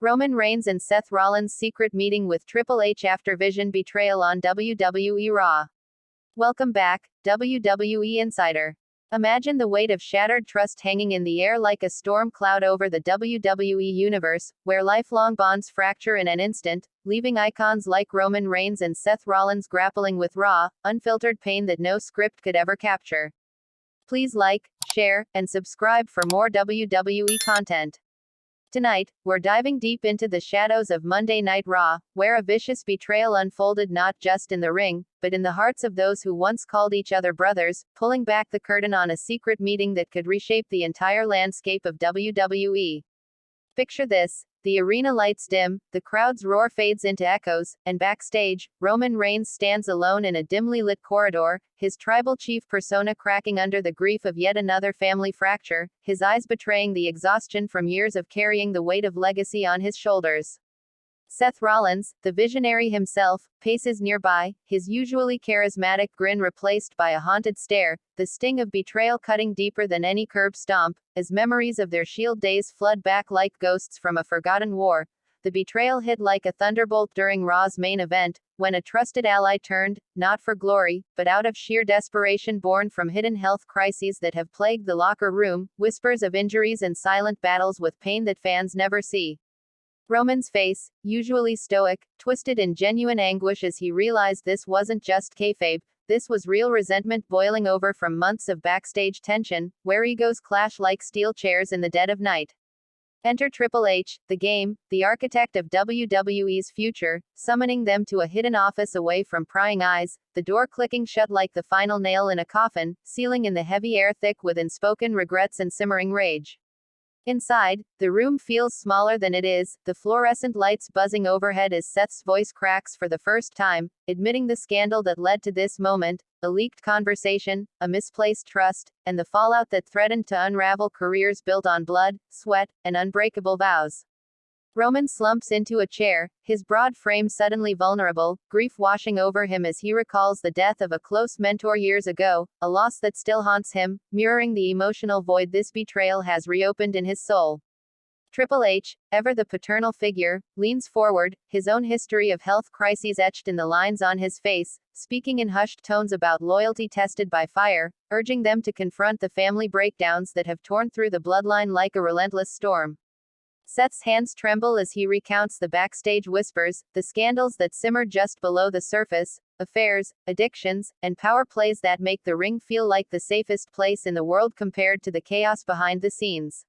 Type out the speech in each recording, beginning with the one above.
Roman Reigns and Seth Rollins' secret meeting with Triple H after Vision betrayal on WWE Raw. Welcome back, WWE Insider. Imagine the weight of shattered trust hanging in the air like a storm cloud over the WWE universe, where lifelong bonds fracture in an instant, leaving icons like Roman Reigns and Seth Rollins grappling with raw, unfiltered pain that no script could ever capture. Please like, share, and subscribe for more WWE content. Tonight, we're diving deep into the shadows of Monday Night Raw, where a vicious betrayal unfolded not just in the ring, but in the hearts of those who once called each other brothers, pulling back the curtain on a secret meeting that could reshape the entire landscape of WWE. Picture this. The arena lights dim, the crowd's roar fades into echoes, and backstage, Roman Reigns stands alone in a dimly lit corridor, his tribal chief persona cracking under the grief of yet another family fracture, his eyes betraying the exhaustion from years of carrying the weight of legacy on his shoulders. Seth Rollins, the visionary himself, paces nearby, his usually charismatic grin replaced by a haunted stare, the sting of betrayal cutting deeper than any curb stomp, as memories of their Shield days flood back like ghosts from a forgotten war. The betrayal hit like a thunderbolt during Raw's main event, when a trusted ally turned, not for glory, but out of sheer desperation born from hidden health crises that have plagued the locker room, whispers of injuries and silent battles with pain that fans never see. Roman's face, usually stoic, twisted in genuine anguish as he realized this wasn't just kayfabe, this was real resentment boiling over from months of backstage tension, where egos clash like steel chairs in the dead of night. Enter Triple H, the game, the architect of WWE's future, summoning them to a hidden office away from prying eyes, the door clicking shut like the final nail in a coffin, sealing in the heavy air thick with unspoken regrets and simmering rage. Inside, the room feels smaller than it is, the fluorescent lights buzzing overhead as Seth's voice cracks for the first time, admitting the scandal that led to this moment, a leaked conversation, a misplaced trust, and the fallout that threatened to unravel careers built on blood, sweat, and unbreakable vows. Roman slumps into a chair, his broad frame suddenly vulnerable, grief washing over him as he recalls the death of a close mentor years ago, a loss that still haunts him, mirroring the emotional void this betrayal has reopened in his soul. Triple H, ever the paternal figure, leans forward, his own history of health crises etched in the lines on his face, speaking in hushed tones about loyalty tested by fire, urging them to confront the family breakdowns that have torn through the bloodline like a relentless storm. Seth's hands tremble as he recounts the backstage whispers, the scandals that simmer just below the surface, affairs, addictions, and power plays that make the ring feel like the safest place in the world compared to the chaos behind the scenes.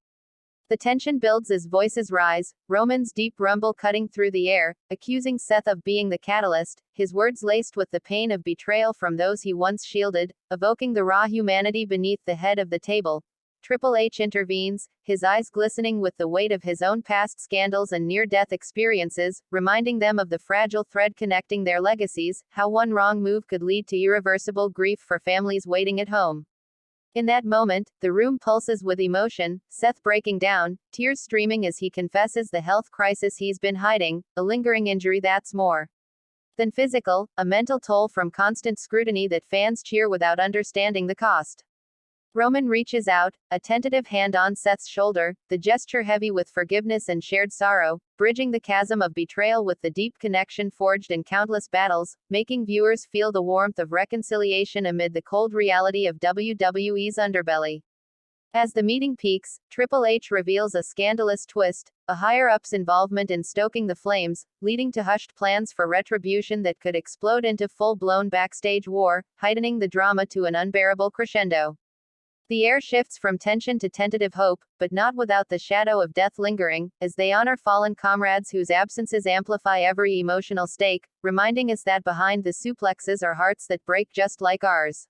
The tension builds as voices rise, Roman's deep rumble cutting through the air, accusing Seth of being the catalyst, his words laced with the pain of betrayal from those he once shielded, evoking the raw humanity beneath the head of the table. Triple H intervenes, his eyes glistening with the weight of his own past scandals and near-death experiences, reminding them of the fragile thread connecting their legacies, how one wrong move could lead to irreversible grief for families waiting at home. In that moment, the room pulses with emotion, Seth breaking down, tears streaming as he confesses the health crisis he's been hiding, a lingering injury that's more than physical, a mental toll from constant scrutiny that fans cheer without understanding the cost. Roman reaches out, a tentative hand on Seth's shoulder, the gesture heavy with forgiveness and shared sorrow, bridging the chasm of betrayal with the deep connection forged in countless battles, making viewers feel the warmth of reconciliation amid the cold reality of WWE's underbelly. As the meeting peaks, Triple H reveals a scandalous twist, a higher-up's involvement in stoking the flames, leading to hushed plans for retribution that could explode into full-blown backstage war, heightening the drama to an unbearable crescendo. The air shifts from tension to tentative hope, but not without the shadow of death lingering, as they honor fallen comrades whose absences amplify every emotional stake, reminding us that behind the suplexes are hearts that break just like ours.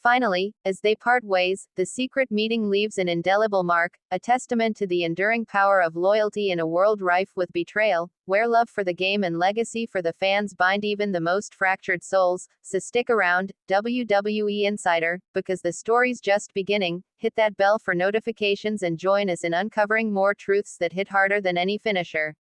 Finally, as they part ways, the secret meeting leaves an indelible mark, a testament to the enduring power of loyalty in a world rife with betrayal, where love for the game and legacy for the fans bind even the most fractured souls. So stick around, WWE Insider, because the story's just beginning. Hit that bell for notifications and join us in uncovering more truths that hit harder than any finisher.